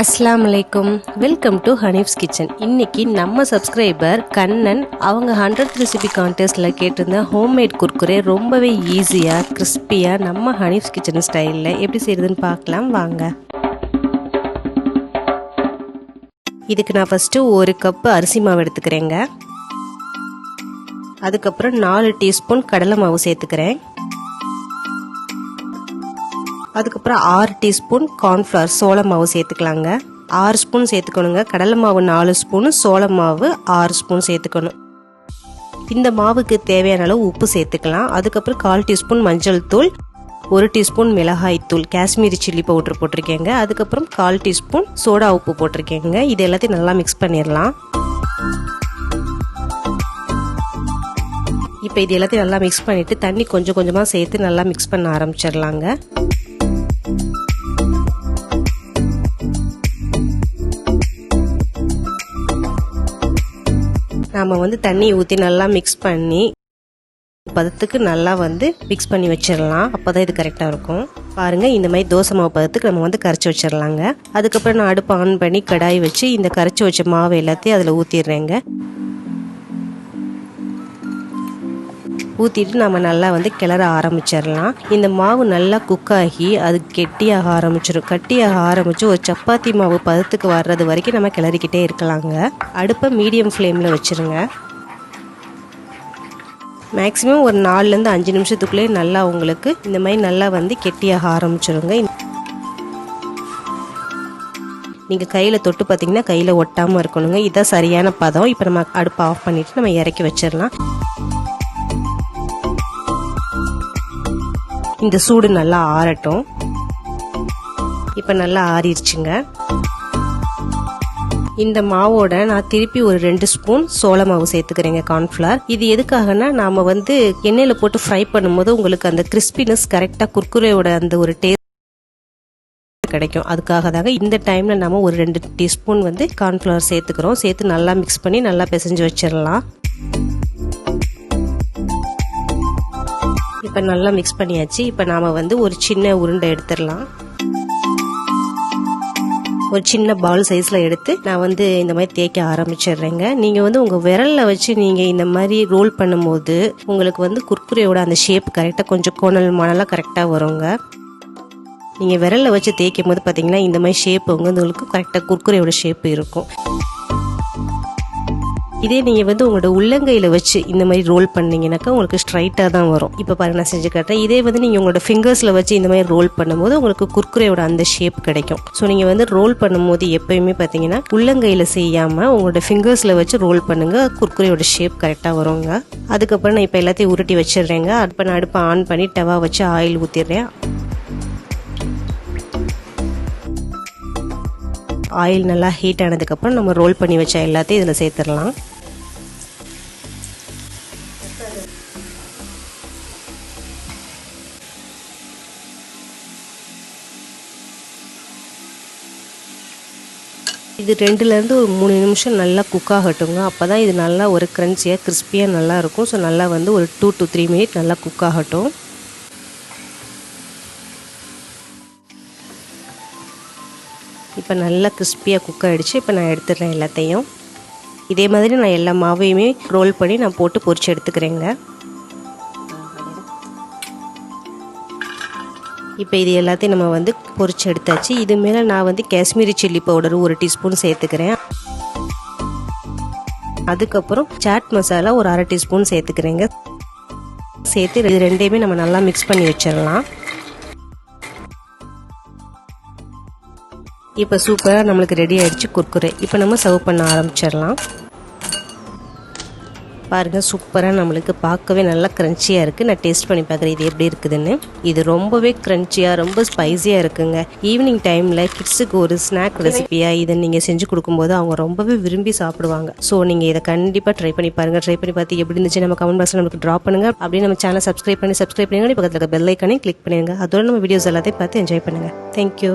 அஸ்ஸலாமு அலைக்கும், welcome to Hanif's kitchen. இன்னைக்கு நம்ம சப்ஸ்கிரைபர் கண்ணன் அவங்க 100th ரெசிபி கான்டெஸ்ட்டில் கேட்டிருந்த ஹோம்மேட் குர்குரே ரொம்பவே ஈஸியாக கிறிஸ்பியாக நம்ம ஹனீஃப்ஸ் கிச்சன் ஸ்டைலில் எப்படி செய்கிறதுன்னு பார்க்கலாம் வாங்க. இதுக்கு நான் ஃபஸ்ட்டு 1 கப்பு அரிசி மாவு எடுத்துக்கிறேங்க. அதுக்கப்புறம் 4 டீஸ்பூன் கடலை மாவு சேர்த்துக்கிறேன். அதுக்கப்புறம் 6 டீஸ்பூன் கார்ன்ஃப்ளவர் சோள மாவு சேர்த்துக்கலாங்க. 6 ஸ்பூன் சேர்த்துக்கணுங்க. கடலை மாவு 4 ஸ்பூன், சோள மாவு 6 ஸ்பூன் சேர்த்துக்கணும். இந்த மாவுக்கு தேவையான அளவு உப்பு சேர்த்துக்கலாம். அதுக்கப்புறம் 1/4 டீஸ்பூன் மஞ்சள் தூள், 1 டீஸ்பூன் மிளகாய் தூள், காஷ்மீரி சில்லி பவுடர் போட்டிருக்கேங்க. அதுக்கப்புறம் 1/4 டீஸ்பூன் சோடா உப்பு போட்டிருக்கேங்க. இது எல்லாத்தையும் நல்லா மிக்ஸ் பண்ணிடலாம். இப்போ இது எல்லாத்தையும் நல்லா மிக்ஸ் பண்ணிட்டு தண்ணி கொஞ்சம் கொஞ்சமாக சேர்த்து நல்லா மிக்ஸ் பண்ண ஆரம்பிச்சிடலாங்க. நாம் தண்ணி ஊற்றி நல்லா மிக்ஸ் பண்ணி பதத்துக்கு நல்லா மிக்ஸ் பண்ணி வச்சிடலாம். அப்போ தான் இது கரெக்டாக இருக்கும். பாருங்கள், இந்த மாதிரி தோசை மாவு பதத்துக்கு நம்ம கரைச்சி வச்சிடலாங்க. அதுக்கப்புறம் நான் அடுப்பு ஆன் பண்ணி கடாய் வச்சு இந்த கரைச்சி வச்ச மாவு எல்லாத்தையும் அதில் ஊற்றிடுறேங்க. ஊற்றிட்டு நம்ம நல்லா கிளற ஆரம்பிச்சிடலாம். இந்த மாவு நல்லா குக் ஆகி அது கெட்டியாக ஆரம்பிச்சிடும். கட்டியாக ஆரம்பித்து ஒரு சப்பாத்தி மாவு பதத்துக்கு வர்றது வரைக்கும் நம்ம கிளறிக்கிட்டே இருக்கலாங்க. அடுப்பை மீடியம் ஃப்ளேமில் வச்சுருங்க. மேக்ஸிமம் ஒரு 4லேருந்து 5 நிமிஷத்துக்குள்ளே நல்லா உங்களுக்கு இந்த மாதிரி நல்லா கெட்டியாக ஆரம்பிச்சிடுங்க. நீங்கள் கையில் தொட்டு பார்த்தீங்கன்னா கையில் ஒட்டாமல் இருக்கணுங்க. இதுதான் சரியான பதம். இப்போ நம்ம அடுப்பை ஆஃப் பண்ணிவிட்டு நம்ம இறக்கி வச்சிடலாம். இந்த சூடு நல்லா ஆறட்டும். இப்போ நல்லா ஆறிடுச்சுங்க. இந்த மாவோட நான் திருப்பி ஒரு 2 ஸ்பூன் சோள மாவு சேர்த்துக்கிறேங்க, கார்ன்ஃப்ளவர். இது எதுக்காகனா நாம் எண்ணெயில் போட்டு ஃப்ரை பண்ணும்போது உங்களுக்கு அந்த கிறிஸ்பினஸ் கரெக்டாக குர்குரேயோட அந்த ஒரு டேஸ்ட் கிடைக்கும். அதுக்காக தாங்க இந்த டைமில் நம்ம ஒரு 2 டீஸ்பூன் கார்ன்ஃப்ளவர் சேர்த்துக்கிறோம். சேர்த்து நல்லா மிக்ஸ் பண்ணி நல்லா பிசைஞ்சு வச்சிடலாம். இப்போ நல்லா மிக்ஸ் பண்ணியாச்சு. இப்போ நாம் ஒரு சின்ன உருண்டை எடுத்துடலாம். ஒரு சின்ன பவுல் சைஸில் எடுத்து நான் இந்த மாதிரி தேய்க்க ஆரம்பிச்சிடுறேங்க. நீங்கள் உங்கள் விரலில் வச்சு நீங்கள் இந்த மாதிரி ரோல் பண்ணும்போது உங்களுக்கு குர்குரேயோட அந்த ஷேப் கரெக்டாக கொஞ்சம் கோணல் மணலாக கரெக்டாக வருங்க. நீங்கள் விரலில் வச்சு தேய்க்கும் போது பார்த்தீங்கன்னா இந்த மாதிரி ஷேப் உங்களுக்கு கரெக்டாக குர்குரேயோட ஷேப் இருக்கும். இதே நீங்கள் உங்களோட உள்ளங்கையில் வச்சு இந்த மாதிரி ரோல் பண்ணிங்கனாக்கா உங்களுக்கு ஸ்ட்ரைட்டாக தான் வரும். இப்போ பாருங்கள், நான் செஞ்சு காட்டுறேன். இதே நீங்கள் உங்களோட ஃபிங்கர்ஸில் வச்சு இந்த மாதிரி ரோல் பண்ணும்போது உங்களுக்கு குர்குரேயோட அந்த ஷேப் கிடைக்கும். ஸோ நீங்கள் ரோல் பண்ணும்போது எப்போயுமே பார்த்தீங்கன்னா உள்ளங்கையில் செய்யாமல் உங்களோட ஃபிங்கர்ஸில் வச்சு ரோல் பண்ணுங்கள். குர்குரேயோட ஷேப் கரெக்டாக வருங்க. அதுக்கப்புறம் நான் இப்போ எல்லாத்தையும் உருட்டி வச்சிடுறேங்க. இப்போ நான் அடுப்பை ஆன் பண்ணி டவா வச்சு ஆயில் ஊற்றிடுறேன். ஆயில் நல்லா ஹீட் ஆனதுக்கப்புறம் நம்ம ரோல் பண்ணி வச்ச எல்லாத்தையும் இதில் சேர்த்துடலாம். இது 2லேருந்து ஒரு 3 நிமிஷம் நல்லா குக் ஆகட்டுங்க. அப்போ தான் இது நல்லா ஒரு க்ரன்ச்சியாக கிறிஸ்பியாக நல்லா இருக்கும். ஸோ நல்லா ஒரு 2 to 3 மினிட் நல்லா குக் ஆகட்டும். இப்போ நல்லா கிறிஸ்பியாக குக் ஆகிடுச்சு. இப்போ நான் எடுத்துடுறேன் எல்லாத்தையும். இதே மாதிரி நான் எல்லா மாவையுமே ரோல் பண்ணி நான் போட்டு பொரிச்சு எடுத்துக்கிறேங்க. இப்போ இது எல்லாத்தையும் நம்ம பொரிச்சு எடுத்தாச்சு. இது மேலே நான் காஷ்மீரி சில்லி பவுடர் 1 டீஸ்பூன் சேர்த்துக்கிறேன். அதுக்கப்புறம் சாட் மசாலா ஒரு 1/2 டீஸ்பூன் சேர்த்துக்கிறேங்க. சேர்த்து இது ரெண்டையுமே நம்ம நல்லா மிக்ஸ் பண்ணி வச்சிடலாம். இப்போ சூப்பராக நம்மளுக்கு ரெடி ஆகிடுச்சு குர்குரே. இப்போ நம்ம சர்வ் பண்ண ஆரம்பிச்சிடலாம். பாருங்கள், சூப்பராக நம்மளுக்கு பார்க்கவே நல்லா க்ரன்ச்சியாக இருக்குது. நான் டேஸ்ட் பண்ணி பார்க்குறேன் இது எப்படி இருக்குதுன்னு. இது ரொம்பவே க்ரன்ச்சியாக ரொம்ப ஸ்பைஸியாக இருக்குங்க. ஈவினிங் டைமில் கிட்ஸுக்கு ஒரு ஸ்நாக் ரெசிபியாக இதை நீங்கள் செஞ்சு கொடுக்கும்போது அவங்க ரொம்பவே விரும்பி சாப்பிடுவாங்க. ஸோ நீங்கள் இதை கண்டிப்பாக ட்ரை பண்ணி பாருங்கள். ட்ரை பண்ணி பார்த்து எப்படி இருந்துச்சு நம்ம கமெண்ட் பாக்ஸில் நமக்கு ட்ராப் பண்ணுங்கள். அப்படியே நம்ம சேனலை சப்ஸ்கிரைப் பண்ணி பக்கத்தில் இருக்க பெல் ஐக்கானே கிளிக் பண்ணிடுங்க. அதோட நம்ம வீடியோஸ் எல்லாத்தையும் பார்த்து என்ஜாய் பண்ணுங்கள். தேங்க்யூ.